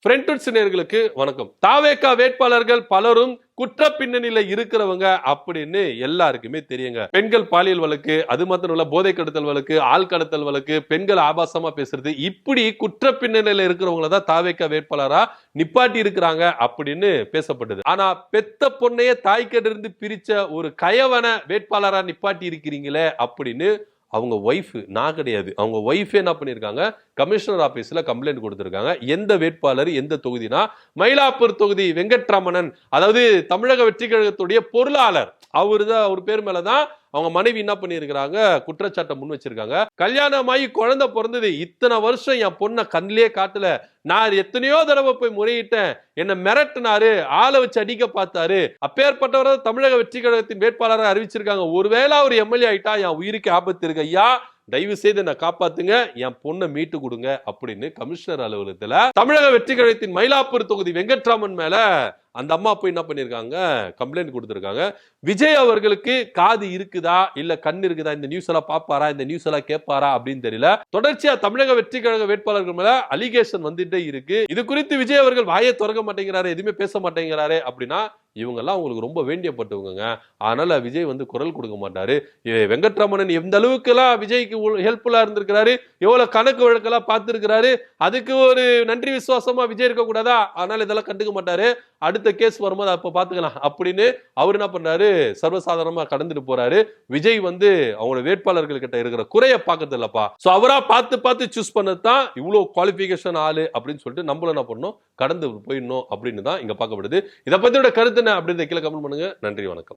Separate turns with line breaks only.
Friends நேயர்களுக்கு வணக்கம். தாவேகா வேட்பாளர்கள் பலரும் குற்ற பின்னணியில இருக்கிறவங்க அப்படின்னு எல்லாருக்குமே தெரியுங்க. பெண்கள் பாலியல் வழக்கு, அது மாத்திரம் இல்ல போதை கடத்தல் வழக்கு, ஆள் கடத்தல் வழக்கு, பெண்கள் ஆபாசமா பேசுறது, இப்படி குற்ற பின்னணியில இருக்கிறவங்கள தான் தாவேகா வேட்பாளரா நிப்பாட்டி இருக்கிறாங்க அப்படின்னு பேசப்பட்டது. ஆனா பெத்த பொண்ணையே தாய்க்கிட்ட பிரிச்ச ஒரு கயவன வேட்பாளரா நிப்பாட்டி இருக்கிறீங்களே அப்படின்னு அவங்க ஒய்ஃப், நான் கிடையாது, அவங்க ஒய்ஃபே என்ன பண்ணிருக்காங்க, கமிஷனர் ஆபீஸ்ல கம்ப்ளைண்ட் கொடுத்திருக்காங்க. எந்த வேட்பாளர் எந்த தொகுதினா மயிலாப்பூர் தொகுதி வெங்கட்ராமணன், அதாவது தமிழக வெற்றி கழகத்துடைய பொருளாளர், அவர் பேர் மேலதான் அவங்க மனைவி என்ன பண்ணிருக்காங்க, குற்றச்சாட்டை முன் வச்சிருக்காங்க. கல்யாணமாயி குழந்தை பிறந்தது, இத்தனை வருஷம் என் பொண்ணை கண்ணிலே காட்டல, நான் எத்தனையோ தடவை போய் முறையிட்டேன், என்ன மிரட்டினாரு, ஆளை வச்சு அடிக்க பார்த்தாரு, அப்பேற்பட்டவரை தமிழக வெற்றி கழகத்தின் வேட்பாளராக அறிவிச்சிருக்காங்க. ஒருவேளை அவர் எம்எல்ஏ ஆயிட்டா என் உயிருக்கு ஆபத்து இருக்கு ஐயா, தயவு செய்து என்ன காப்பாத்துங்க, என் பொண்ணை மீட்டு கொடுங்க அப்படின்னு கமிஷனர் அலுவலகத்துல தமிழக வெற்றி கழகத்தின் மயிலாப்பூர் தொகுதி வெங்கட்ராமன் மேல அந்த அம்மா போய் என்ன பண்ணிருக்காங்க, கம்ப்ளைண்ட் கொடுத்திருக்காங்க. விஜய் அவர்களுக்கு காது இருக்குதா இல்ல கண் இருக்குதா, இந்த நியூஸ் எல்லாம் பாப்பாரா, இந்த நியூஸ் எல்லாம் கேட்பாரா அப்படின்னு தெரியல. தொடர்ச்சியா தமிழக வெற்றி கழக வேட்பாளர்கள் மேல அலிகேஷன் வந்துட்டே இருக்கு. இது குறித்து விஜய் அவர்கள் வாயை திறக்க மாட்டேங்கிறாரு, எதுவுமே பேச மாட்டேங்கிறாரு அப்படின்னா இவங்க எல்லாம் உங்களுக்கு ரொம்ப வேண்டியப்பட்டவங்க. அதனால விஜய் குரல் கொடுக்க மாட்டாரு. வெங்கட்ராமன் எந்த அளவுக்கு எல்லாம் விஜய்க்கு ஹெல்ப்ஃபுல்லா இருந்திருக்கிறாரு, எவ்வளவு கணக்கு வழக்கெல்லாம் பார்த்திருக்கிறாரு, அதுக்கு ஒரு நன்றி விசுவாசமா விஜய் இருக்க கூடாதா? அதனால இதெல்லாம் கண்டுக்க மாட்டாரு, அடுத்த கேஸ் வரும்போது அப்ப பாத்துக்கலாம் அப்படின்னு அவர் என்ன பண்றாரு, சர்வசாதாரணமா கடந்துட்டு போறாரு. விஜய் அவங்களோட வேட்பாளர்கள் கிட்ட இருக்கிற குறைய பாக்குறது இல்லப்பா, சோ அவரா பார்த்து சூஸ் பண்ணதான் இவ்வளவு குவாலிபிகேஷன் ஆளு அப்படின்னு சொல்லிட்டு நம்மள என்ன பண்ணணும், கடந்து போயிடணும் அப்படின்னு தான் இங்க பார்க்கப்படுது. இதை பத்தியோட கருத்து என்ன அப்படின்னு கீழே கமெண்ட் பண்ணுங்க. நன்றி, வணக்கம்.